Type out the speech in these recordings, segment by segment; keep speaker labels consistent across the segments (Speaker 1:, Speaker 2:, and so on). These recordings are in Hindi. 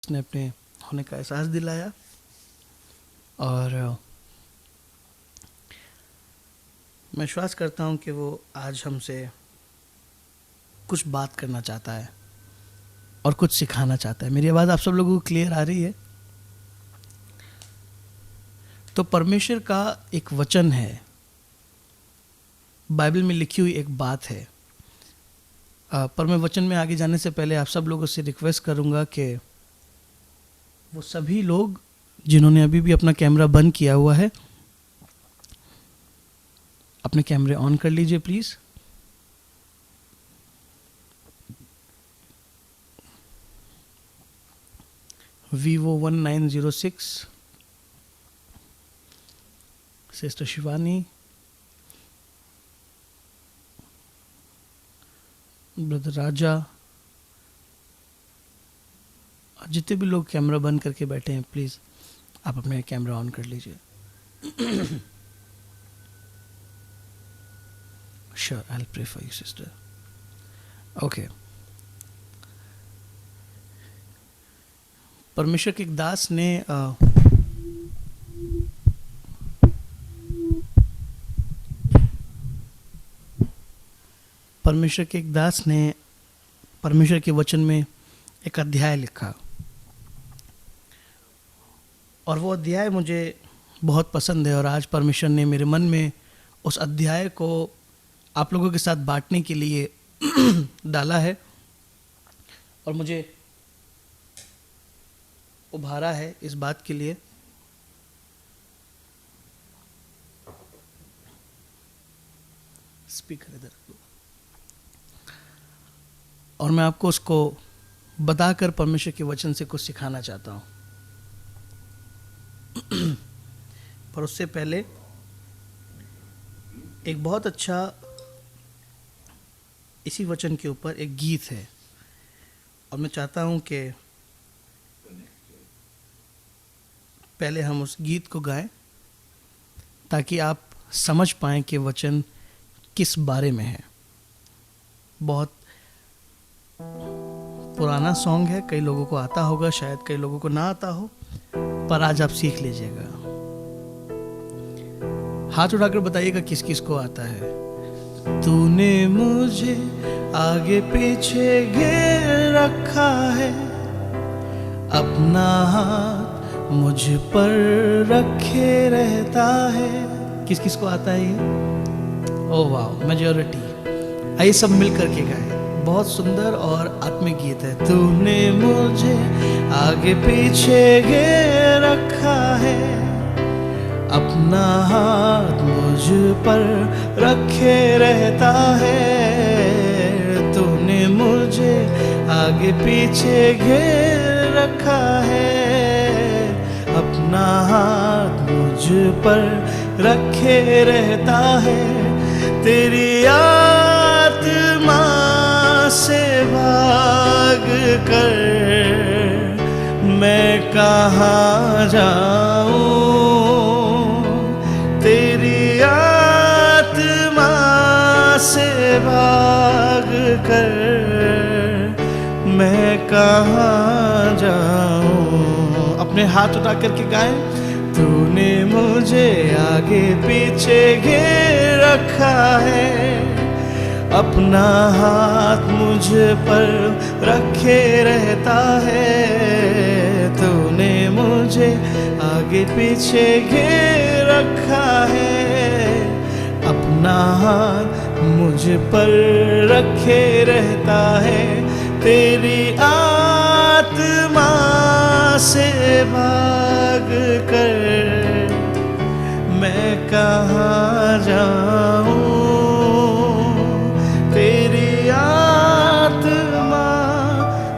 Speaker 1: उसने अपने होने का एहसास दिलाया और मैं विश्वास करता हूँ कि वो आज हमसे कुछ बात करना चाहता है और कुछ सिखाना चाहता है। मेरी आवाज़ आप सब लोगों को क्लियर आ रही है? तो परमेश्वर का एक वचन है, बाइबल में लिखी हुई एक बात है। पर मैं वचन में आगे जाने से पहले आप सब लोगों से रिक्वेस्ट करूँगा कि वो सभी लोग जिन्होंने अभी भी अपना कैमरा बंद किया हुआ है, अपने कैमरे ऑन कर लीजिए please. Vivo 1906, sister Shivani, brother Raja, जितने भी लोग कैमरा बंद करके बैठे हैं प्लीज़ आप अपने कैमरा ऑन कर लीजिए। Sure, I will pray for you sister. Okay. परमेश्वर के एक दास ने परमेश्वर के वचन में एक अध्याय लिखा और वो अध्याय मुझे बहुत पसंद है और आज परमेश्वर ने मेरे मन में उस अध्याय को आप लोगों के साथ बांटने के लिए डाला है और मुझे उभारा है इस बात के लिए। स्पीकर इधर रख लो और मैं आपको उसको बताकर परमेश्वर के वचन से कुछ सिखाना चाहता हूँ। पर उससे पहले एक बहुत अच्छा इसी वचन के ऊपर एक गीत है और मैं चाहता हूँ कि पहले हम उस गीत को गाएं ताकि आप समझ पाएं कि वचन किस बारे में है। बहुत पुराना सॉन्ग है, कई लोगों को आता होगा, शायद कई लोगों को ना आता हो, पर आज आप सीख लीजिएगा। हाथ उठाकर बताइएगा किस किस को आता है। तूने मुझे आगे पीछे घेर रखा है, अपना हाथ मुझ पर रखे रहता है। किस किस को आता है ये? ओह वाह, मेजॉरिटी। आइए सब मिल करके गाएं। बहुत सुंदर और आत्मिक गीत है। तूने मुझे आगे पीछे घेर रखा है, अपना हाथ मुझ पर रखे रहता है। तूने मुझे आगे पीछे घेर रखा है, अपना हाथ मुझ पर रखे रहता है। तेरी आत्मा से भाग कर मैं कहाँ जाऊं, तेरी आत्मा से भाग कर मैं कहाँ जाऊं। अपने हाथ उठा करके गाएं। तूने मुझे आगे पीछे घेर रखा है, अपना हाथ मुझ पर रखे रहता है। तूने मुझे आगे पीछे घेर रखा है, अपना हाथ मुझ पर रखे रहता है। तेरी आत्मा से भाग कर मैं कहाँ जाऊं, तेरी आत्मा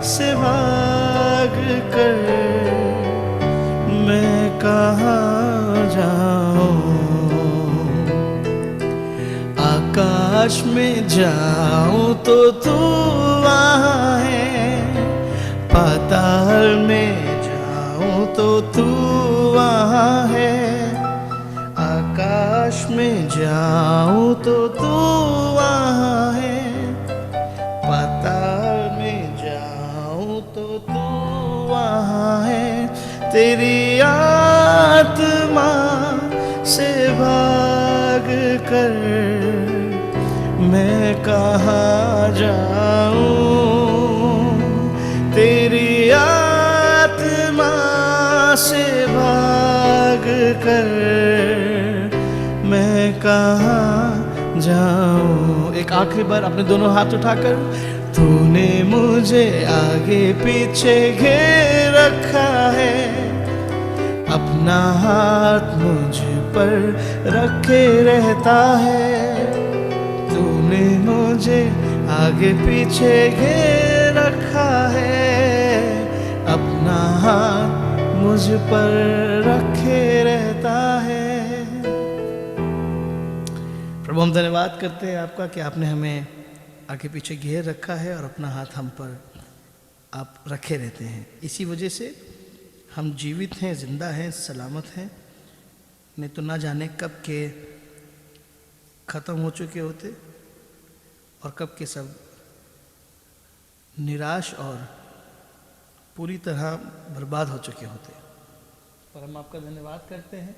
Speaker 1: से भाग कर मैं कहाँ जाऊं। आकाश में जाऊं तो तू वहाँ है, पाताल में जाऊं तो तू वहाँ है। आकाश में जाऊं तो तू वहाँ है, पाताल में जाऊं तो तू वहाँ तेरी आत्मा से भाग कर मैं कहाँ जाऊं, तेरी आत्मा से भाग कर मैं कहाँ जाऊं। एक आखिरी बार अपने दोनों हाथ उठाकर, तूने मुझे आगे पीछे घेर रखा है, अपना हाथ मुझ पर रखे रहता है, तूने मुझे आगे पीछे घेर रखा है, अपना हाथ मुझ पर रखे रहता है। प्रभु हम धन्यवाद करते हैं आपका कि आपने हमें आगे पीछे घेर रखा है और अपना हाथ हम पर आप रखे रहते हैं। इसी वजह से हम जीवित हैं, जिंदा हैं, सलामत हैं, नहीं तो ना जाने कब के ख़त्म हो चुके होते और कब के सब निराश और पूरी तरह बर्बाद हो चुके होते। पर हम आपका धन्यवाद करते हैं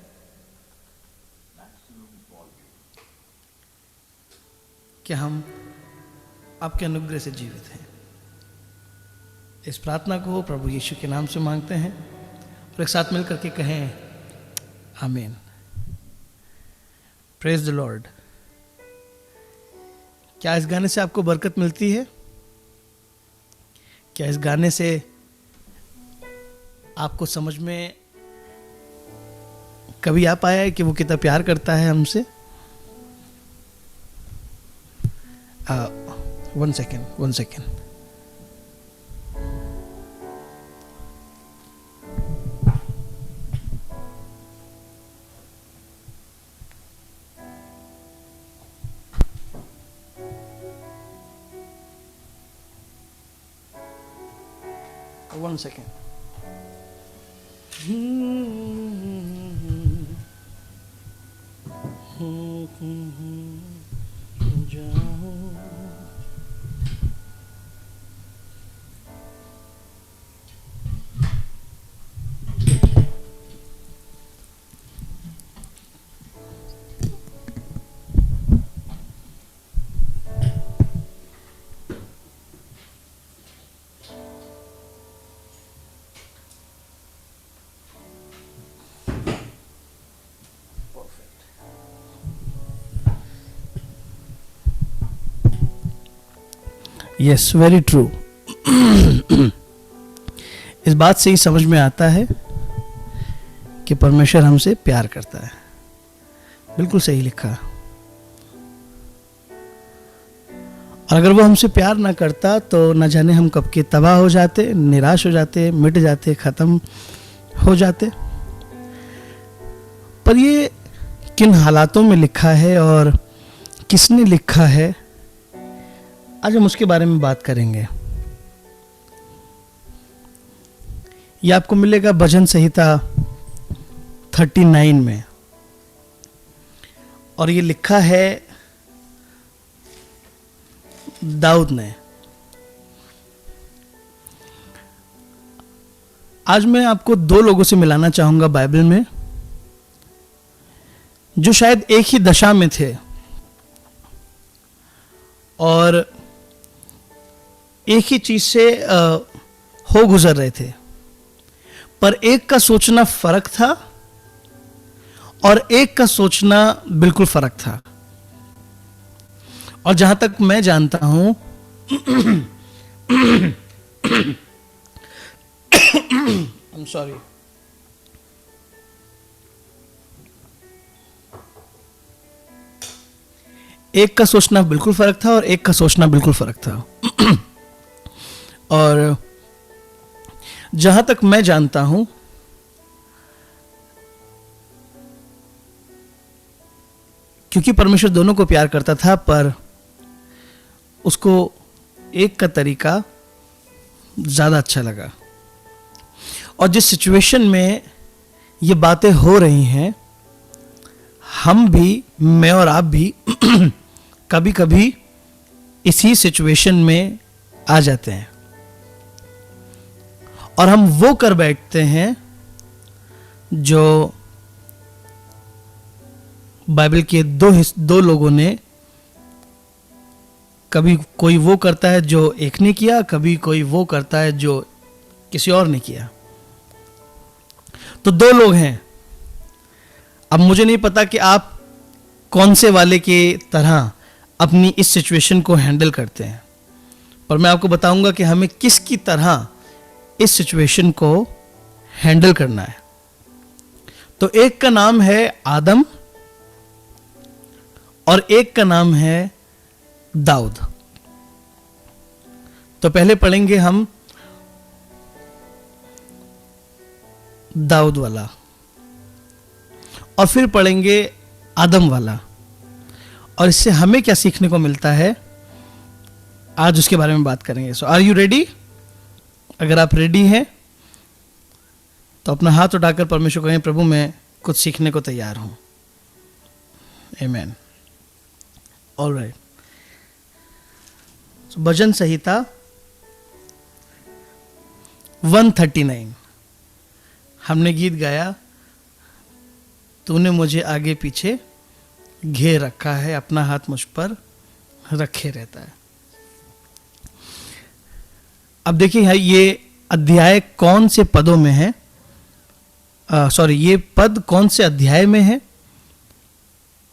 Speaker 1: कि हम आपके अनुग्रह से जीवित हैं। इस प्रार्थना को प्रभु यीशु के नाम से मांगते हैं और एक साथ मिलकर के कहें आमीन। Praise the Lord. क्या इस गाने से आपको बरकत मिलती है? क्या इस गाने से आपको समझ में कभी आ पाया है कि वो कितना प्यार करता है हमसे? One second. One second. Yes, very true. इस बात से ही समझ में आता है कि परमेश्वर हमसे प्यार करता है। बिल्कुल सही लिखा। और अगर वो हमसे प्यार ना करता तो न जाने हम कब के तबाह हो जाते, निराश हो जाते, मिट जाते, खत्म हो जाते। पर ये किन हालातों में लिखा है और किसने लिखा है, आज हम उसके बारे में बात करेंगे। ये आपको मिलेगा भजन संहिता 39 में और ये लिखा है दाऊद ने। आज मैं आपको दो लोगों से मिलाना चाहूंगा बाइबल में जो शायद एक ही दशा में थे और एक ही चीज से हो गुजर रहे थे, पर एक का सोचना फर्क था और एक का सोचना बिल्कुल फर्क था। और जहां तक मैं जानता हूं I'm sorry, एक का सोचना बिल्कुल फर्क था और एक का सोचना बिल्कुल फर्क था। और जहां तक मैं जानता हूं क्योंकि परमेश्वर दोनों को प्यार करता था, पर उसको एक का तरीका ज्यादा अच्छा लगा। और जिस सिचुएशन में ये बातें हो रही हैं, हम भी, मैं और आप भी कभी कभी इसी सिचुएशन में आ जाते हैं और हम वो कर बैठते हैं जो बाइबल के दो लोगों ने, कभी कोई वो करता है जो एक ने किया, कभी कोई वो करता है जो किसी और ने किया। तो दो लोग हैं। अब मुझे नहीं पता कि आप कौन से वाले के तरह अपनी इस सिचुएशन को हैंडल करते हैं, पर मैं आपको बताऊंगा कि हमें किसकी तरह इस सिचुएशन को हैंडल करना है। तो एक का नाम है आदम और एक का नाम है दाऊद। तो पहले पढ़ेंगे हम दाऊद वाला और फिर पढ़ेंगे आदम वाला, और इससे हमें क्या सीखने को मिलता है आज उसके बारे में बात करेंगे। सो आर यू रेडी? अगर आप रेडी हैं तो अपना हाथ उठाकर परमेश्वर को कहें, प्रभु मैं कुछ सीखने को तैयार हूं। आमीन। ऑलराइट। भजन संहिता 139 हमने गीत गाया, तूने मुझे आगे पीछे घेर रखा है, अपना हाथ मुझ पर रखे रहता है। अब देखिए ये अध्याय कौन से पदों में है, ये पद कौन से अध्याय में है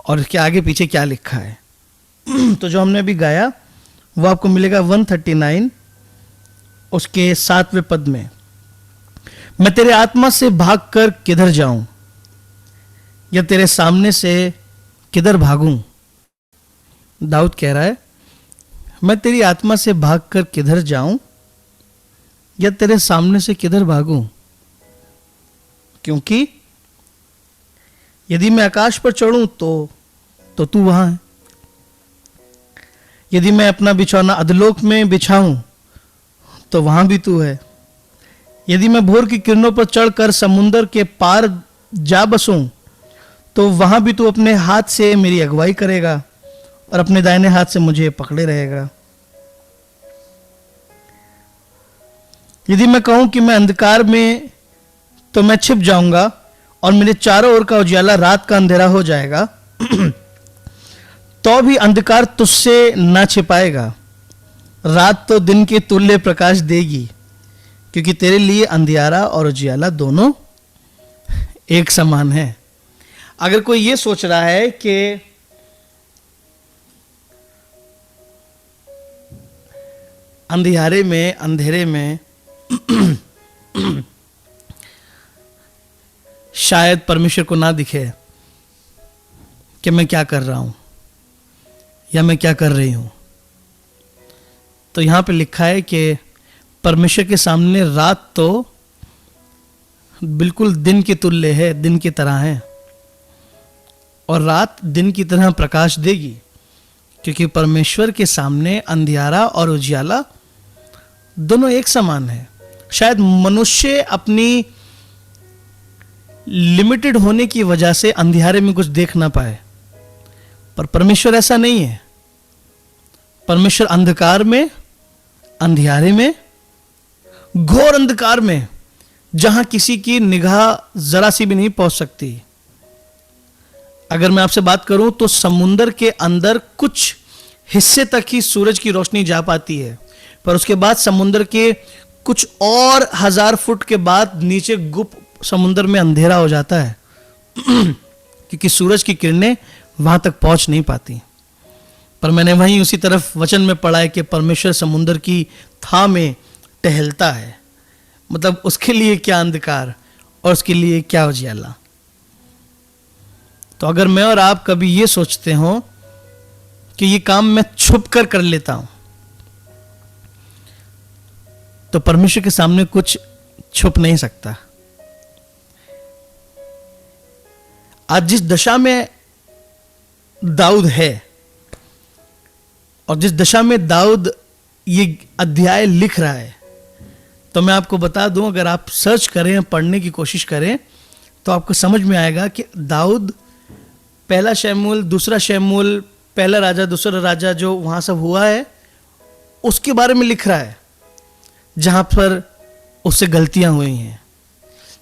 Speaker 1: और इसके आगे पीछे क्या लिखा है। तो जो हमने अभी गाया वो आपको मिलेगा 139 उसके 7वें पद में। मैं तेरे आत्मा से भागकर किधर जाऊं, या तेरे सामने से किधर भागूं। दाऊद कह रहा है मैं तेरी आत्मा से भागकर किधर जाऊं या तेरे सामने से किधर भागूं, क्योंकि यदि मैं आकाश पर चढ़ूं तो तू वहां है, यदि मैं अपना बिछौना अधलोक में बिछाऊं तो वहां भी तू है, यदि मैं भोर की किरणों पर चढ़कर समुंदर के पार जा बसूं तो वहां भी तू अपने हाथ से मेरी अगुवाई करेगा और अपने दाहिने हाथ से मुझे पकड़े रहेगा। यदि मैं कहूं कि मैं अंधकार में, तो मैं छिप जाऊंगा और मेरे चारों ओर का उजियाला रात का अंधेरा हो जाएगा, तो भी अंधकार तुझसे ना छिपाएगा, रात तो दिन के तुल्य प्रकाश देगी, क्योंकि तेरे लिए अंधियारा और उजियाला दोनों एक समान है। अगर कोई ये सोच रहा है कि अंधियारे में, अंधेरे में शायद परमेश्वर को ना दिखे कि मैं क्या कर रहा हूं या मैं क्या कर रही हूं, तो यहां पे लिखा है कि परमेश्वर के सामने रात तो बिल्कुल दिन के तुल्य है, दिन की तरह है, और रात दिन की तरह प्रकाश देगी, क्योंकि परमेश्वर के सामने अंधियारा और उजियाला दोनों एक समान है। शायद मनुष्य अपनी लिमिटेड होने की वजह से अंधियारे में कुछ देख ना पाए, पर परमेश्वर ऐसा नहीं है। परमेश्वर अंधकार में, अंधियारे में, घोर अंधकार में, जहां किसी की निगाह जरा सी भी नहीं पहुंच सकती। अगर मैं आपसे बात करूं तो समुंदर के अंदर कुछ हिस्से तक ही सूरज की रोशनी जा पाती है, पर उसके बाद समुंदर के कुछ और 1000 फुट के बाद नीचे गुप्त समुंदर में अंधेरा हो जाता है क्योंकि सूरज की किरणें वहां तक पहुंच नहीं पाती। पर मैंने वहीं उसी तरफ वचन में पढ़ा है कि परमेश्वर समुंदर की थाह में टहलता है, मतलब उसके लिए क्या अंधकार और उसके लिए क्या उजियाला। तो अगर मैं और आप कभी ये सोचते हो कि ये काम मैं छुप कर लेता हूं, तो परमेश्वर के सामने कुछ छुप नहीं सकता। आज जिस दशा में दाऊद है और जिस दशा में दाऊद ये अध्याय लिख रहा है, तो मैं आपको बता दूं, अगर आप सर्च करें, पढ़ने की कोशिश करें, तो आपको समझ में आएगा कि दाऊद पहला शमूएल, दूसरा शमूएल, पहला राजा, दूसरा राजा जो वहां सब हुआ है उसके बारे में लिख रहा है, जहां पर उससे गलतियां हुई हैं,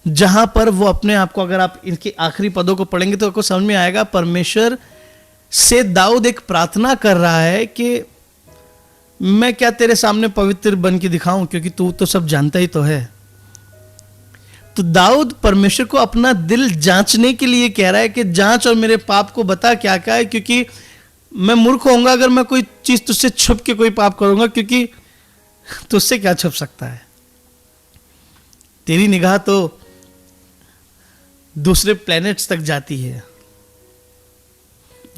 Speaker 1: जहां पर वो अपने आप को, अगर आप इनके आखिरी पदों को पढ़ेंगे तो आपको समझ में आएगा, परमेश्वर से दाऊद एक प्रार्थना कर रहा है कि मैं क्या तेरे सामने पवित्र बन के दिखाऊं, क्योंकि तू तो सब जानता ही तो है। तो दाऊद परमेश्वर को अपना दिल जांचने के लिए कह रहा है कि जांच और मेरे पाप को बता क्या क्या है, क्योंकि मैं मूर्ख होऊंगा अगर मैं कोई चीज तुझसे छुप के कोई पाप करूंगा, क्योंकि तुझसे क्या छुप सकता है। तेरी निगाह तो दूसरे प्लैनेट्स तक जाती है।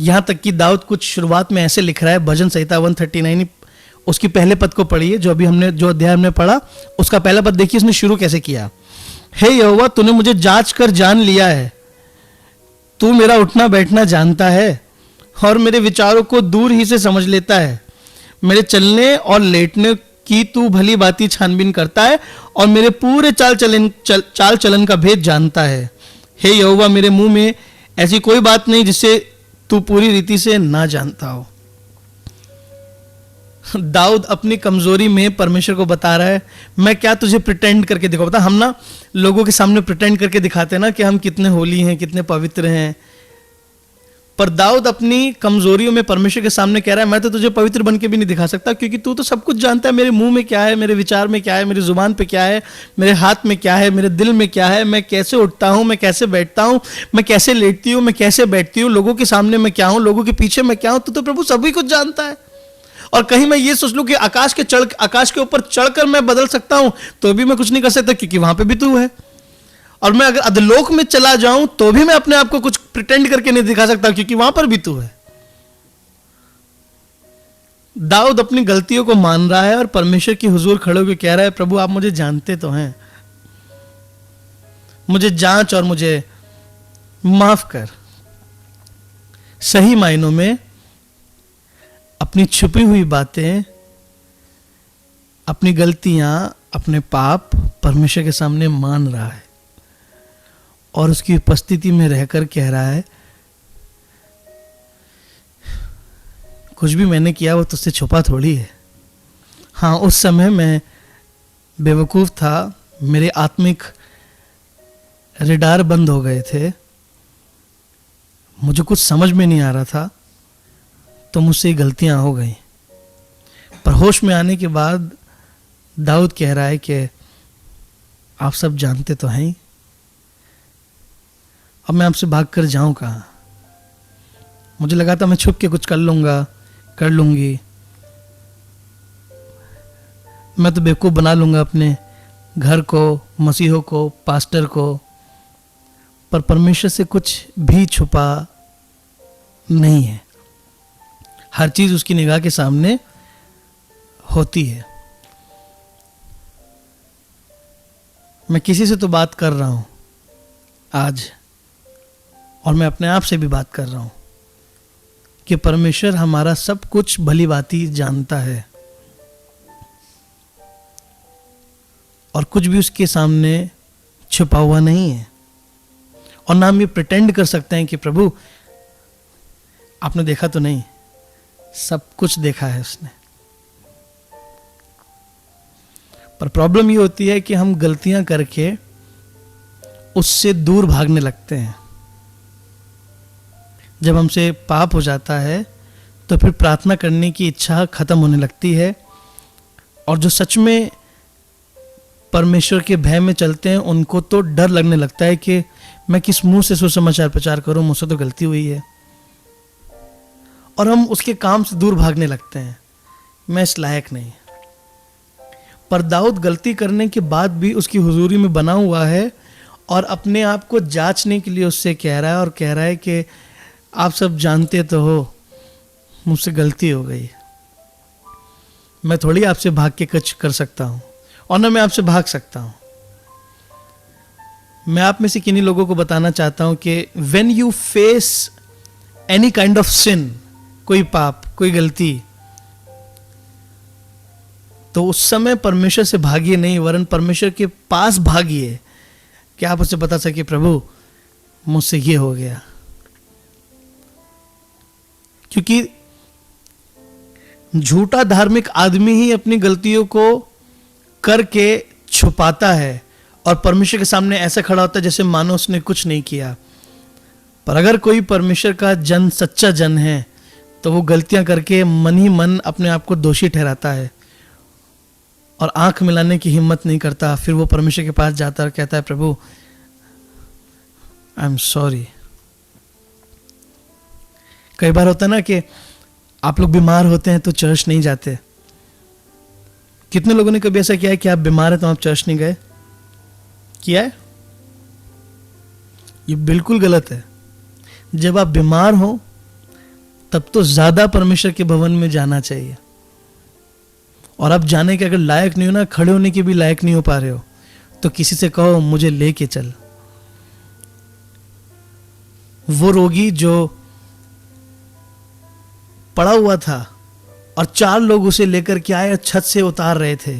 Speaker 1: यहां तक कि दाऊद कुछ शुरुआत में ऐसे लिख रहा है, भजन संहिता 139 उसकी पहले पद को पढ़िए, जो अभी हमने जो अध्याय हमने पढ़ा उसका पहला पद देखिए, उसने शुरू कैसे किया। हे यहोवा, तूने मुझे जांच कर जान लिया है, तू मेरा उठना बैठना जानता है और मेरे विचारों को दूर ही से समझ लेता है। मेरे चलने और लेटने की तू भली बाती छानबीन करता है और मेरे पूरे चाल चलन का भेद जानता है। हे यहोवा, मेरे मुंह में ऐसी कोई बात नहीं जिसे तू पूरी रीति से ना जानता हो। दाऊद अपनी कमजोरी में परमेश्वर को बता रहा है, मैं क्या तुझे प्रिटेंड करके दिखाऊं। बता, हम ना लोगों के सामने प्रिटेंड करके दिखाते हैं ना कि हम कितने होली हैं, कितने पवित्र हैं, पर दाऊद अपनी कमजोरियों में परमेश्वर के सामने कह रहा है, मैं तो तुझे पवित्र बन के भी नहीं दिखा सकता, क्योंकि तू तो सब कुछ जानता है। मेरे मुंह में क्या है, मेरे विचार में क्या है, मेरी जुबान पे क्या है, मेरे हाथ में क्या है, मेरे दिल में क्या है, मैं कैसे उठता हूं, मैं कैसे बैठता हूं, मैं कैसे लेटती हूं, मैं कैसे बैठती हूं, लोगों के सामने मैं क्या हूं, लोगों के पीछे मैं क्या हूं। तू तो प्रभु सभी कुछ जानता है। और कहीं मैं ये सोच लूं कि आकाश के ऊपर चढ़कर मैं बदल सकता हूं, तो भी मैं कुछ नहीं कर सकता, क्योंकि वहां पे भी तू है। और मैं अगर अधलोक में चला जाऊं तो भी मैं अपने आप को कुछ प्रिटेंड करके नहीं दिखा सकता, क्योंकि वहां पर भी तू है। दाऊद अपनी गलतियों को मान रहा है और परमेश्वर की हुजूर खड़े होकर कह रहा है, प्रभु आप मुझे जानते तो हैं, मुझे जांच और मुझे माफ कर। सही मायनों में अपनी छुपी हुई बातें, अपनी गलतियां, अपने पाप परमेश्वर के सामने मान रहा है और उसकी उपस्थिति में रहकर कह रहा है, कुछ भी मैंने किया वो तुझसे छुपा थोड़ी है। हाँ, उस समय मैं बेवकूफ था, मेरे आत्मिक रेडार बंद हो गए थे, मुझे कुछ समझ में नहीं आ रहा था, तो मुझसे गलतियां हो गई। पर होश में आने के बाद दाऊद कह रहा है कि आप सब जानते तो हैं, अब मैं आपसे भाग कर जाऊं कहां। मुझे लगा था मैं छुप के कुछ कर लूंगी, मैं तो बेवकूफ बना लूंगा अपने घर को, मसीहों को, पास्टर को। पर परमेश्वर से कुछ भी छुपा नहीं है, हर चीज उसकी निगाह के सामने होती है। मैं किसी से तो बात कर रहा हूं आज, और मैं अपने आप से भी बात कर रहा हूं कि परमेश्वर हमारा सब कुछ भली भांति जानता है और कुछ भी उसके सामने छुपा हुआ नहीं है। और ना हम ये प्रिटेंड कर सकते हैं कि प्रभु आपने देखा तो नहीं, सब कुछ देखा है उसने। पर प्रॉब्लम ये होती है कि हम गलतियां करके उससे दूर भागने लगते हैं। जब हमसे पाप हो जाता है तो फिर प्रार्थना करने की इच्छा खत्म होने लगती है, और जो सच में परमेश्वर के भय में चलते हैं उनको तो डर लगने लगता है कि मैं किस मुंह से सुसमाचार प्रचार करूं, मुझसे तो गलती हुई है, और हम उसके काम से दूर भागने लगते हैं, मैं इस लायक नहीं। पर दाऊद गलती करने के बाद भी उसकी हुजूरी में बना हुआ है और अपने आप को जांचने के लिए उससे कह रहा है, और कह रहा है कि आप सब जानते तो हो मुझसे गलती हो गई, मैं थोड़ी आपसे भाग के कुछ कर सकता हूं, और ना मैं आपसे भाग सकता हूं। मैं आप में से किन्हीं लोगों को बताना चाहता हूं कि when you face any kind of sin, कोई पाप, कोई गलती, तो उस समय परमेश्वर से भागिए नहीं, वरन परमेश्वर के पास भागिए कि आप उससे बता सके, प्रभु मुझसे ये हो गया। क्योंकि झूठा धार्मिक आदमी ही अपनी गलतियों को करके छुपाता है और परमेश्वर के सामने ऐसा खड़ा होता है जैसे मानो उसने कुछ नहीं किया। पर अगर कोई परमेश्वर का जन सच्चा जन है तो वो गलतियां करके मन ही मन अपने आप को दोषी ठहराता है और आंख मिलाने की हिम्मत नहीं करता। फिर वो परमेश्वर के पास जाता और कहता है, प्रभु आई एम सॉरी। कई बार होता है ना कि आप लोग बीमार होते हैं तो चर्च नहीं जाते। कितने लोगों ने कभी ऐसा किया है कि आप बीमार हैं तो आप चर्च नहीं गए? किया है? ये बिल्कुल गलत है। जब आप बीमार हो तब तो ज्यादा परमेश्वर के भवन में जाना चाहिए। और आप जाने के अगर लायक नहीं हो ना, खड़े होने के भी लायक नहीं हो पा रहे हो, तो किसी से कहो मुझे लेके चल। वो रोगी जो पड़ा हुआ था और 4 लोग उसे लेकर के आए, छत से उतार रहे थे,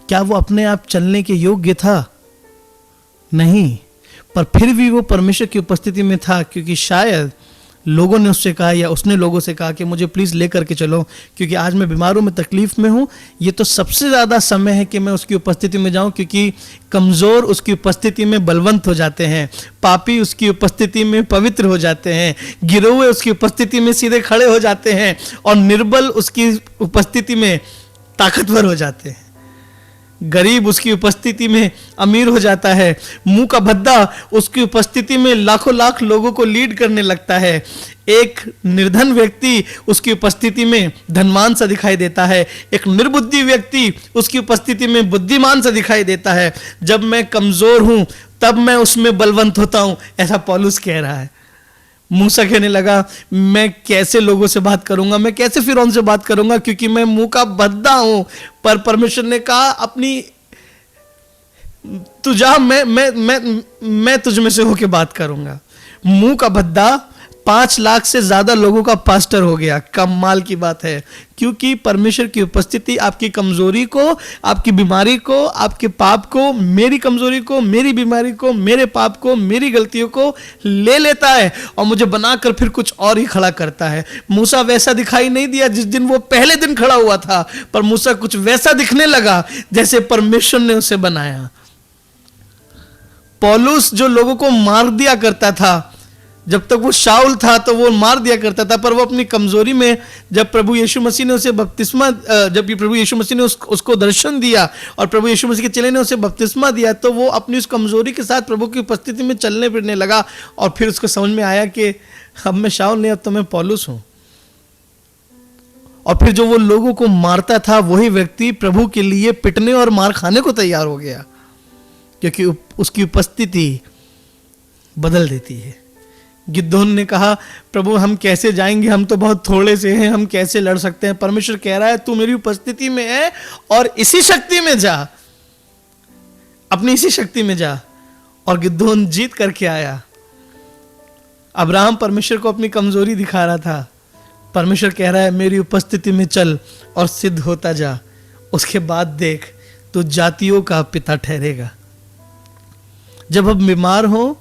Speaker 1: क्या वो अपने आप चलने के योग्य था? नहीं। पर फिर भी वो परमेश्वर की उपस्थिति में था, क्योंकि शायद लोगों ने उससे कहा या उसने लोगों से कहा कि मुझे प्लीज लेकर के चलो, क्योंकि आज मैं बीमार हूं, मैं तकलीफ में हूं। ये तो सबसे ज्यादा समय है कि मैं उसकी उपस्थिति में जाऊं, क्योंकि कमजोर उसकी उपस्थिति में बलवंत हो जाते हैं, पापी उसकी उपस्थिति में पवित्र हो जाते हैं, गिरे हुए उसकी उपस्थिति में सीधे खड़े हो जाते हैं और निर्बल उसकी उपस्थिति में ताकतवर हो जाते हैं। गरीब उसकी उपस्थिति में अमीर हो जाता है। मुंह का भद्दा उसकी उपस्थिति में लाखों लाख लोगों को लीड करने लगता है। एक निर्धन व्यक्ति उसकी उपस्थिति में धनवान सा दिखाई देता है। एक निर्बुद्धि व्यक्ति उसकी उपस्थिति में बुद्धिमान सा दिखाई देता है। जब मैं कमजोर हूं तब मैं उसमें बलवंत होता हूं, ऐसा पौलुस कह रहा है। मूसा कहने लगा, मैं कैसे लोगों से बात करूंगा, मैं कैसे फिरौन से बात करूंगा, क्योंकि मैं मुंह का भद्दा हूं। पर परमेश्वर ने कहा, अपनी तू जा, मैं तुझ में से होके बात करूंगा। मुंह का भद्दा 5 लाख से ज्यादा लोगों का पास्टर हो गया। कमाल की बात है, क्योंकि परमेश्वर की उपस्थिति आपकी कमजोरी को, आपकी बीमारी को, आपके पाप को, मेरी कमजोरी को, मेरी बीमारी को, मेरे पाप को, मेरी गलतियों को ले लेता है और मुझे बनाकर फिर कुछ और ही खड़ा करता है। मूसा वैसा दिखाई नहीं दिया जिस दिन वो पहले दिन खड़ा हुआ था, पर मूसा कुछ वैसा दिखने लगा जैसे परमेश्वर ने उसे बनाया। पौलुस जो लोगों को मार दिया करता था, जब तक वो शाऊल था तो वो मार दिया करता था, पर वो अपनी कमजोरी में, जब प्रभु यीशु मसीह ने उसे बपतिस्मा, जब प्रभु यीशु मसीह ने उसको दर्शन दिया और प्रभु यीशु मसीह के चेले ने उसे बपतिस्मा दिया, तो वो अपनी उस कमजोरी के साथ प्रभु की उपस्थिति में चलने फिरने लगा। और फिर उसको समझ में आया कि अब मैं शाऊल नहीं, अब तो मैं पौलुस हूं। और फिर जो वो लोगों को मारता था वही व्यक्ति प्रभु के लिए पिटने और मार खाने को तैयार हो गया, क्योंकि उसकी उपस्थिति बदल देती है। गिदोन ने कहा, प्रभु हम कैसे जाएंगे, हम तो बहुत थोड़े से हैं, हम कैसे लड़ सकते हैं। परमेश्वर कह रहा है, तू मेरी उपस्थिति में है और इसी शक्ति में जा, अपनी इसी शक्ति में जा। और गिदोन जीत करके आया। अब्राहम परमेश्वर को अपनी कमजोरी दिखा रहा था, परमेश्वर कह रहा है मेरी उपस्थिति में चल और सिद्ध होता जा, उसके बाद देख तू जातियों का पिता ठहरेगा। जब हम बीमार हो,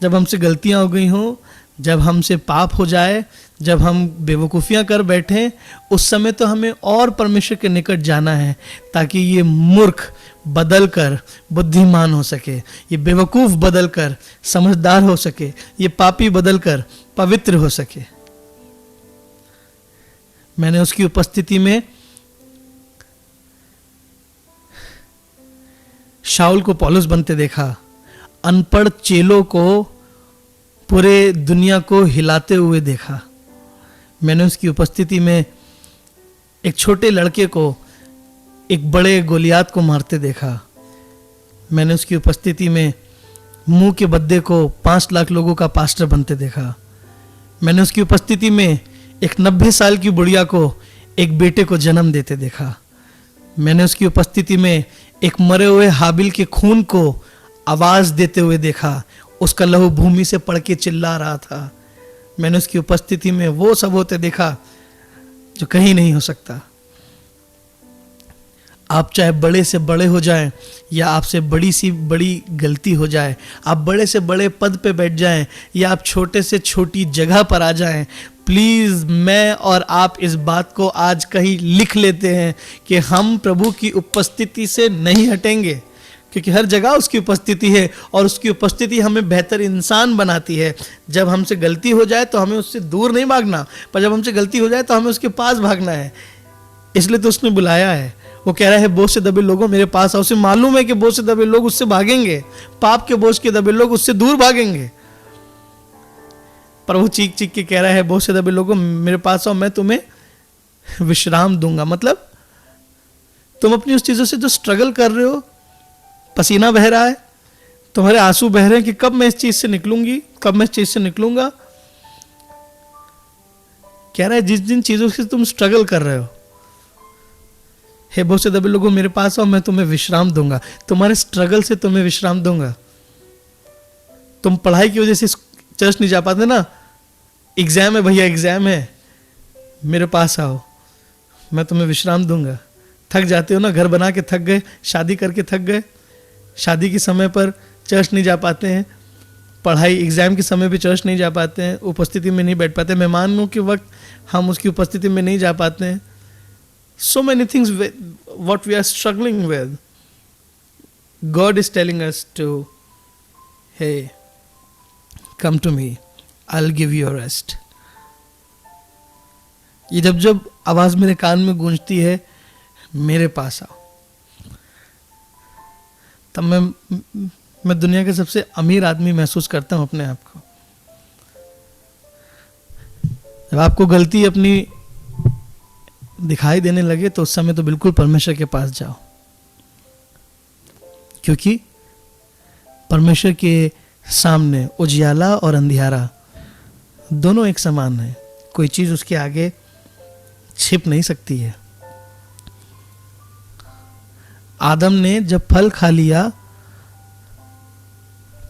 Speaker 1: जब हमसे गलतियां हो गई हो, जब हमसे पाप हो जाए, जब हम बेवकूफ़ियां कर बैठे, उस समय तो हमें और परमेश्वर के निकट जाना है, ताकि ये मूर्ख बदल कर बुद्धिमान हो सके, ये बेवकूफ़ बदल कर समझदार हो सके, ये पापी बदल कर पवित्र हो सके। मैंने उसकी उपस्थिति में शाऊल को पौलुस बनते देखा, अनपढ़ चेलों को पूरे दुनिया को हिलाते हुए देखा। मैंने उसकी उपस्थिति में एक छोटे लड़के को एक बड़े गोलियात को मारते देखा। मैंने उसकी उपस्थिति में मुंह के बद्दे को 5 लाख लोगों का पास्टर बनते देखा। मैंने उसकी उपस्थिति में एक 90 साल की बुढ़िया को एक बेटे को जन्म देते देखा। मैंने उसकी उपस्थिति में एक मरे हुए हाबिल के खून को आवाज देते हुए देखा, उसका लहू भूमि से पड़ के चिल्ला रहा था। मैंने उसकी उपस्थिति में वो सब होते देखा जो कहीं नहीं हो सकता। आप चाहे बड़े से बड़े हो जाएं या आपसे बड़ी सी बड़ी गलती हो जाए, आप बड़े से बड़े पद पे बैठ जाएं या आप छोटे से छोटी जगह पर आ जाएं, प्लीज मैं और आप इस बात को आज कहीं लिख लेते हैं कि हम प्रभु की उपस्थिति से नहीं हटेंगे, क्योंकि हर जगह उसकी उपस्थिति है और उसकी उपस्थिति हमें बेहतर इंसान बनाती है। जब हमसे गलती हो जाए तो हमें उससे दूर नहीं भागना, पर जब हमसे गलती हो जाए तो हमें उसके पास भागना है। इसलिए तो उसने बुलाया है। वो कह रहा है बोझ से दबे लोगों मेरे पास आओ। उसे मालूम है कि बोझ से दबे लोग उससे भागेंगे, पाप के बोझ के दबे लोग उससे दूर भागेंगे। पर वो चीख चीख के कह रहा है बोझ से दबे लोगों मेरे पास आओ, मैं तुम्हें विश्राम दूंगा। मतलब तुम अपनी उस चीजों से जो स्ट्रगल कर रहे हो, पसीना बह रहा है, तुम्हारे आंसू बह रहे हैं कि कब मैं इस चीज से निकलूंगी, कब मैं इस चीज से निकलूंगा। कह रहा है जिस जिन चीजों से तुम स्ट्रगल कर रहे हो, हे बहुत से दबे लोगों मेरे पास आओ, मैं तुम्हें विश्राम दूंगा। तुम्हारे स्ट्रगल से तुम्हें विश्राम दूंगा। तुम पढ़ाई की वजह से चर्च नहीं जा पाते ना, एग्जाम है भैया, एग्जाम है, मेरे पास आओ, मैं तुम्हें विश्राम दूंगा। थक जाते हो ना, घर बना के थक गए, शादी करके थक गए, शादी के समय पर चर्च नहीं जा पाते हैं, पढ़ाई एग्जाम के समय भी चर्च नहीं जा पाते हैं, उपस्थिति में नहीं बैठ पाते, मेहमानों के वक्त हम उसकी उपस्थिति में नहीं जा पाते हैं। So many things what we are struggling with. God is telling us to, hey, come to me, I'll give you a rest. ये जब जब आवाज मेरे कान में गूंजती है मेरे पास आओ, तब मैं दुनिया का सबसे अमीर आदमी महसूस करता हूं अपने आप को। जब आपको गलती अपनी दिखाई देने लगे तो उस समय तो बिल्कुल परमेश्वर के पास जाओ, क्योंकि परमेश्वर के सामने उजियाला और अंधियारा दोनों एक समान है। कोई चीज उसके आगे छिप नहीं सकती है। आदम ने जब फल खा लिया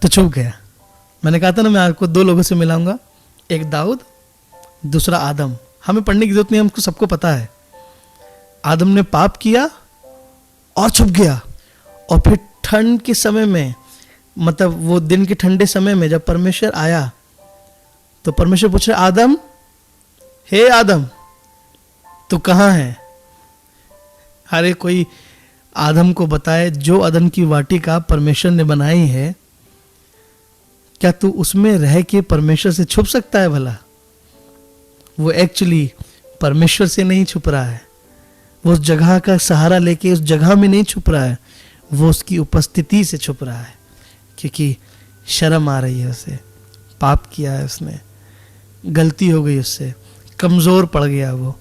Speaker 1: तो छुप गया। मैंने कहा था ना मैं आपको दो लोगों से मिलाऊंगा, एक दाऊद, दूसरा आदम। हमें पढ़ने की जरूरत नहीं, हमको सबको पता है। आदम ने पाप किया और छुप गया, और फिर ठंड के समय में, मतलब वो दिन के ठंडे समय में जब परमेश्वर आया तो परमेश्वर पूछ रहा आदम, हे आदम तू कहाँ है? अरे कोई आदम को बताए जो अदन की वाटिका परमेश्वर ने बनाई है, क्या तू उसमें रह के परमेश्वर से छुप सकता है भला? वो एक्चुअली परमेश्वर से नहीं छुप रहा है, वो उस जगह का सहारा लेके उस जगह में नहीं छुप रहा है, वो उसकी उपस्थिति से छुप रहा है, क्योंकि शर्म आ रही है उसे, पाप किया है उसने, गलती हो गई उससे, कमजोर पड़ गया वो।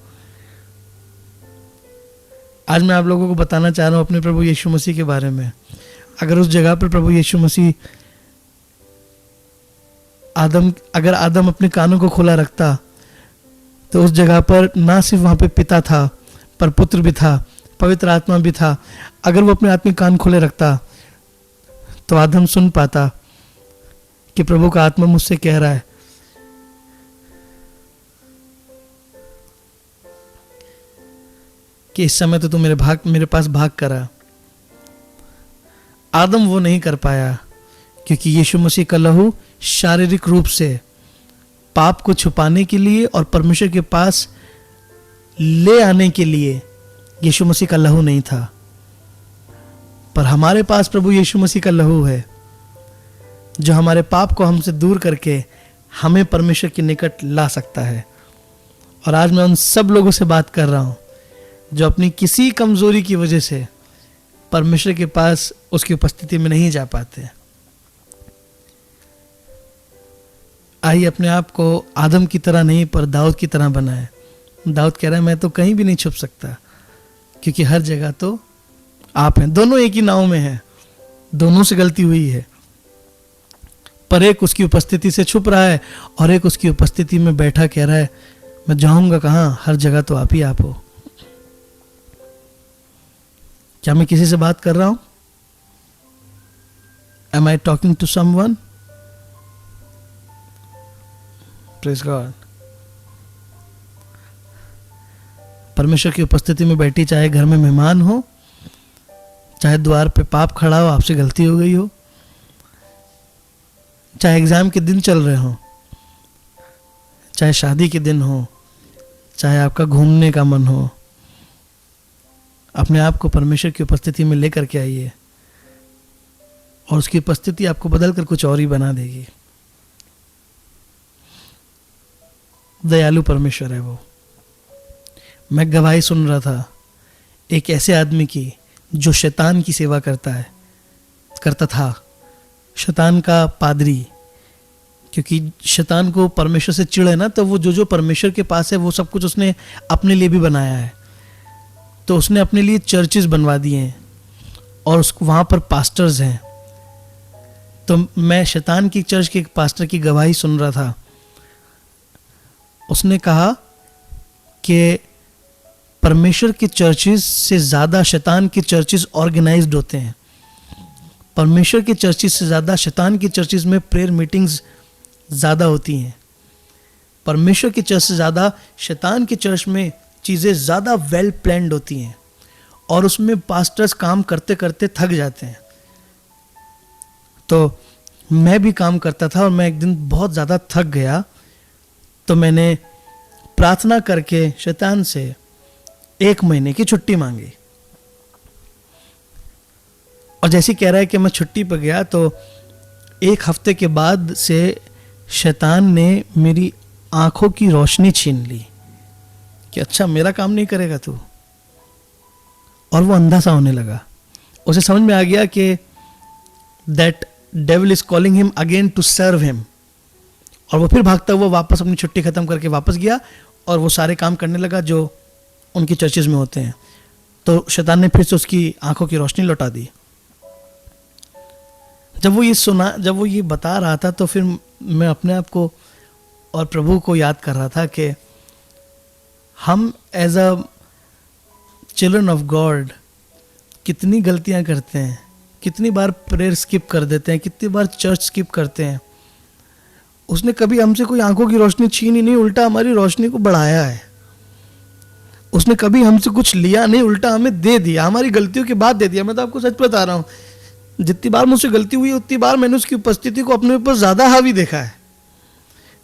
Speaker 1: आज मैं आप लोगों को बताना चाह रहा हूं अपने प्रभु यीशु मसीह के बारे में। अगर उस जगह पर प्रभु यीशु मसीह अगर आदम अपने कानों को खोला रखता तो उस जगह पर ना सिर्फ वहां पे पिता था पर पुत्र भी था, पवित्र आत्मा भी था। अगर वो अपने आत्मिक कान खोले रखता तो आदम सुन पाता कि प्रभु का आत्मा मुझसे कह रहा है कि इस समय तो तू मेरे पास भाग करा। आदम वो नहीं कर पाया क्योंकि यीशु मसीह का लहू शारीरिक रूप से पाप को छुपाने के लिए और परमेश्वर के पास ले आने के लिए यीशु मसीह का लहू नहीं था। पर हमारे पास प्रभु यीशु मसीह का लहू है जो हमारे पाप को हमसे दूर करके हमें परमेश्वर के निकट ला सकता है। और आज मैं उन सब लोगों से बात कर रहा हूं जो अपनी किसी कमजोरी की वजह से परमेश्वर के पास उसकी उपस्थिति में नहीं जा पाते। आइए अपने आप को आदम की तरह नहीं पर दाऊद की तरह बनाए। दाऊद कह रहा है मैं तो कहीं भी नहीं छुप सकता क्योंकि हर जगह तो आप हैं। दोनों एक ही नाव में हैं, दोनों से गलती हुई है, पर एक उसकी उपस्थिति से छुप रहा है और एक उसकी उपस्थिति में बैठा कह रहा है मैं जाऊंगा कहां, हर जगह तो आप ही आप हो। क्या मैं किसी से बात कर रहा हूं? Am I talking to someone? Praise God. परमेश्वर की उपस्थिति में बैठी, चाहे घर में मेहमान हो, चाहे द्वार पे पाप खड़ा हो, आपसे गलती हो गई हो, चाहे एग्जाम के दिन चल रहे हो, चाहे शादी के दिन हो, चाहे आपका घूमने का मन हो, अपने आप को परमेश्वर की उपस्थिति में लेकर के आइए। और उसकी उपस्थिति आपको बदल कर कुछ और ही बना देगी। दयालु परमेश्वर है वो। मैं गवाही सुन रहा था एक ऐसे आदमी की जो शैतान की सेवा करता था, शैतान का पादरी। क्योंकि शैतान को परमेश्वर से चिढ़ है ना, तो वो जो परमेश्वर के पास है वो सब कुछ उसने अपने लिए भी बनाया है। तो उसने अपने लिए चर्चेस बनवा दिए हैं और उसको वहाँ पर पास्टर्स हैं। तो मैं शैतान की चर्च के एक पास्टर की गवाही सुन रहा था। उसने कहा कि परमेश्वर के चर्चेस से ज़्यादा शैतान के चर्चेस ऑर्गेनाइज्ड होते हैं। परमेश्वर के चर्चेस से ज़्यादा शैतान की चर्चेस में प्रेयर मीटिंग्स ज़्यादा होती हैं। परमेश्वर की चर्च से ज़्यादा शैतान की चर्च में चीज़ें ज़्यादा वेल प्लान्ड होती हैं और उसमें पास्टर्स काम करते करते थक जाते हैं। तो मैं भी काम करता था और मैं एक दिन बहुत ज़्यादा थक गया, तो मैंने प्रार्थना करके शैतान से 1 महीने की छुट्टी मांगी। और जैसे कह रहा है कि मैं छुट्टी पर गया, तो 1 हफ्ते के बाद से शैतान ने मेरी आंखों की रोशनी छीन ली कि अच्छा मेरा काम नहीं करेगा तू। और वो अंधा सा होने लगा। उसे समझ में आ गया कि that devil is calling him again to serve him. और वो फिर भागता हुआ वापस अपनी छुट्टी खत्म करके वापस गया और वो सारे काम करने लगा जो उनकी चर्चेज में होते हैं। तो शैतान ने फिर से उसकी आंखों की रोशनी लौटा दी। जब वो ये बता रहा था, तो फिर मैं अपने आप को और प्रभु को याद कर रहा था कि हम as a children of God कितनी गलतियां करते हैं, कितनी बार प्रेयर स्किप कर देते हैं, कितनी बार चर्च स्किप करते हैं। उसने कभी हमसे कोई आंखों की रोशनी छीनी नहीं, उल्टा हमारी रोशनी को बढ़ाया है। उसने कभी हमसे कुछ लिया नहीं, उल्टा हमें दे दिया, हमारी गलतियों के बाद दे दिया। मैं तो आपको सच बता रहा हूँ, जितनी बार मुझसे गलती हुई उतनी बार मैंने उसकी उपस्थिति को अपने ऊपर ज्यादा हावी देखा है।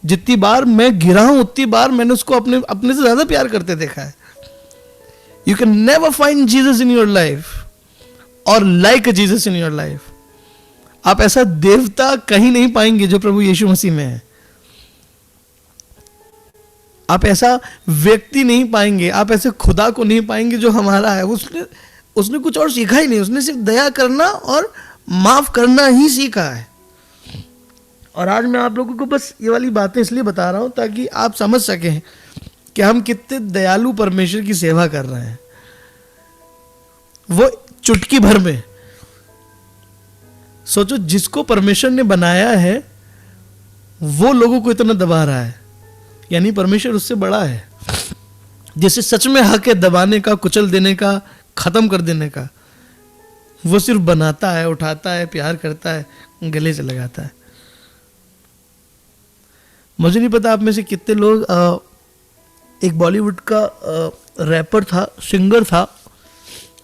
Speaker 1: जितनी बार मैं गिरा हूं उतनी बार मैंने उसको अपने से ज्यादा प्यार करते देखा है। You can never find Jesus in your life और like Jesus in your life. आप ऐसा देवता कहीं नहीं पाएंगे जो प्रभु यीशु मसीह में है। आप ऐसा व्यक्ति नहीं पाएंगे, आप ऐसे खुदा को नहीं पाएंगे जो हमारा है। उसने कुछ और सीखा ही नहीं, उसने सिर्फ दया करना और माफ करना ही सीखा है। और आज मैं आप लोगों को बस ये वाली बातें इसलिए बता रहा हूं ताकि आप समझ सकें कि हम कितने दयालु परमेश्वर की सेवा कर रहे हैं। वो चुटकी भर में सोचो, जिसको परमेश्वर ने बनाया है वो लोगों को इतना दबा रहा है, यानी परमेश्वर उससे बड़ा है। जिसे सच में हक है दबाने का, कुचल देने का, खत्म कर देने का, वो सिर्फ बनाता है, उठाता है, प्यार करता है, गले से लगाता है। मुझे नहीं पता आप में से कितने लोग, एक बॉलीवुड का रैपर था, सिंगर था,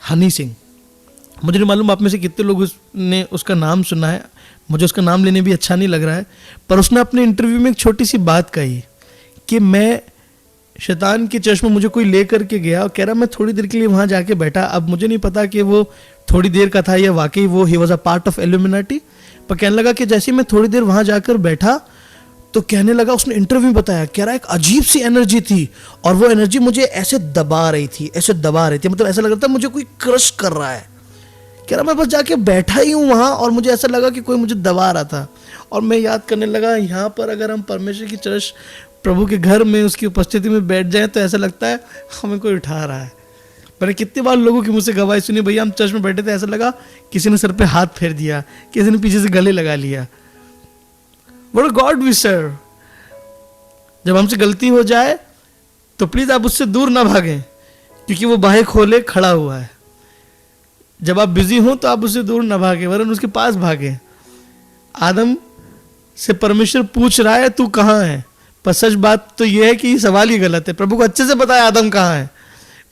Speaker 1: हनी सिंह। मुझे नहीं मालूम आप में से कितने लोग ने उसका नाम सुना है। मुझे उसका नाम लेने भी अच्छा नहीं लग रहा है, पर उसने अपने इंटरव्यू में एक छोटी सी बात कही कि मैं शैतान की चर्च में मुझे कोई ले करके गया और कह रहा मैं थोड़ी देर के लिए वहाँ जाके बैठा। अब मुझे नहीं पता कि वो थोड़ी देर का था या वाकई वो he was a part of illuminati, पर कहने लगा कि जैसे मैं थोड़ी देर वहाँ जाकर बैठा तो कहने लगा, उसने इंटरव्यू में बताया, कह रहा एक अजीब सी एनर्जी थी और वो एनर्जी मुझे ऐसे दबा रही थी, मतलब ऐसा लग रहा था मुझे कोई क्रश कर रहा है। कह रहा मैं बस जाके बैठा ही हूँ वहाँ और मुझे ऐसा लगा कि कोई मुझे दबा रहा था। और मैं याद करने लगा, यहाँ पर अगर हम परमेश्वर की चर्च, प्रभु के घर में उसकी उपस्थिति में बैठ जाएं तो ऐसा लगता है हमें कोई उठा रहा है। मैंने कितनी बार लोगों की मुझसे गवाही सुनी, भैया हम चर्च में बैठे थे, ऐसा लगा किसी ने सर पे हाथ फेर दिया, किसी ने पीछे से गले लगा लिया। What a God we serve। जब हमसे गलती हो जाए तो प्लीज आप उससे दूर ना भागें, क्योंकि वो बाहें खोले खड़ा हुआ है। जब आप बिजी हो तो आप उससे दूर ना भागे, वरन उसके पास भागे। आदम से परमेश्वर पूछ रहा है तू कहाँ है, पर सच बात तो यह है कि ये सवाल ही गलत है। प्रभु को अच्छे से पता है आदम कहाँ है,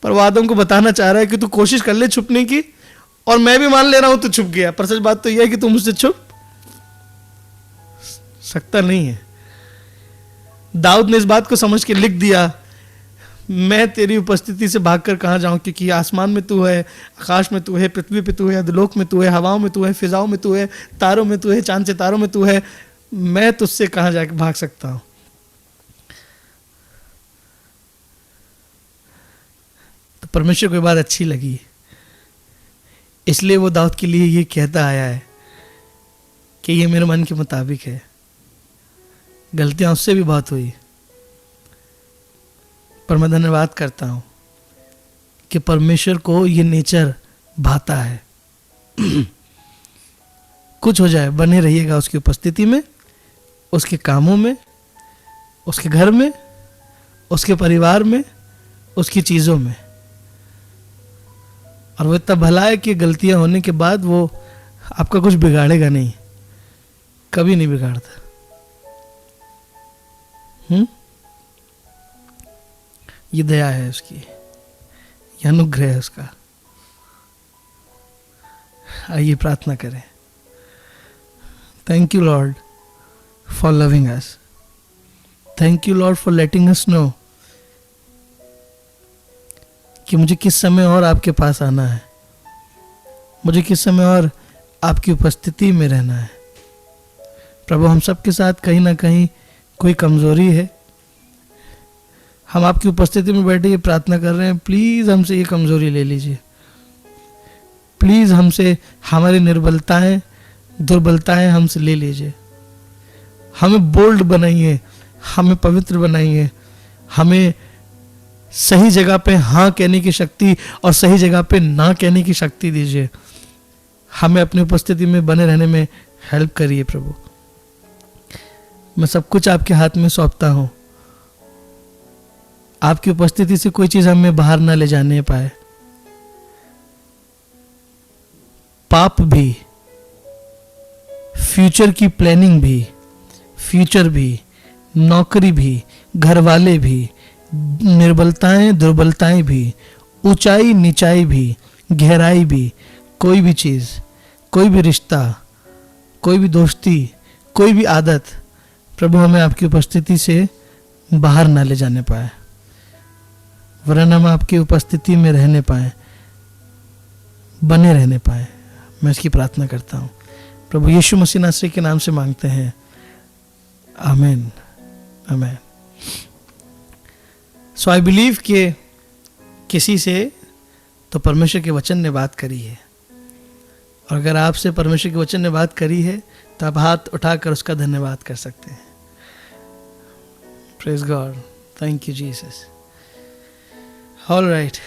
Speaker 1: पर वो आदम को बताना चाह रहा है कि तू कोशिश कर ले छुपने की, और मैं भी मान ले रहा हूं तू छुप गया, पर सच बात तो यह है कि तू मुझसे छुप सकता नहीं है। दाऊद ने इस बात को समझ के लिख दिया, मैं तेरी उपस्थिति से भागकर कहाँ जाऊं, क्योंकि आसमान में तू है, आकाश में तू है, पृथ्वी पे तू है, अधोलोक में तू है, हवाओं में तू है, फिजाओं में तू है, तारों में तू है, चांद सितारों में तू है। मैं तुझसे कहाँ जाके भाग सकता हूं। तो परमेश्वर को ये बात अच्छी लगी, इसलिए वो दाऊद के लिए ये कहता आया है कि ये मेरे मन के मुताबिक है। गलतियां उससे भी बहुत हुई, पर मैं धन्यवाद करता हूं कि परमेश्वर को ये नेचर भाता है। कुछ हो जाए, बने रहिएगा उसकी उपस्थिति में, उसके कामों में, उसके घर में, उसके परिवार में, उसकी चीज़ों में। और वो इतना भला है कि गलतियां होने के बाद वो आपका कुछ बिगाड़ेगा नहीं, कभी नहीं बिगाड़ता। ये दया है उसकी, ये अनुग्रह है उसका। आइए प्रार्थना करें। Thank you Lord for loving us. Thank you Lord for letting us know कि मुझे किस समय और आपके पास आना है, मुझे किस समय और आपकी उपस्थिति में रहना है। प्रभु, हम सबके साथ कहीं ना कहीं कोई कमजोरी है। हम आपकी उपस्थिति में बैठे ये प्रार्थना कर रहे हैं, प्लीज हमसे ये कमजोरी ले लीजिए। प्लीज हमसे हमारी निर्बलताएं, दुर्बलताएं हमसे ले लीजिए। हमें बोल्ड बनाइए, हमें पवित्र बनाइए, हमें सही जगह पे हाँ कहने की शक्ति और सही जगह पे ना कहने की शक्ति दीजिए। हमें अपनी उपस्थिति में बने रहने में हेल्प करिए प्रभु। मैं सब कुछ आपके हाथ में सौंपता हूं। आपकी उपस्थिति से कोई चीज हमें बाहर ना ले जाने पाए। पाप भी, फ्यूचर की प्लानिंग भी, फ्यूचर भी, नौकरी भी, घर वाले भी, निर्बलताएं दुर्बलताएं भी, ऊंचाई नीचाई भी, गहराई भी, कोई भी चीज, कोई भी रिश्ता, कोई भी दोस्ती, कोई भी आदत, प्रभु हमें आपकी उपस्थिति से बाहर ना ले जाने पाए, वरन हम आपकी उपस्थिति में रहने पाए, बने रहने पाए। मैं इसकी प्रार्थना करता हूँ प्रभु यीशु मसीह नासरी के नाम से मांगते हैं, आमीन, आमीन। सो आई बिलीव कि किसी से तो परमेश्वर के वचन ने बात करी है, और अगर आपसे परमेश्वर के वचन ने बात करी है तो आप हाथ उठाकर उसका धन्यवाद कर सकते हैं। Praise God, thank you Jesus. All right.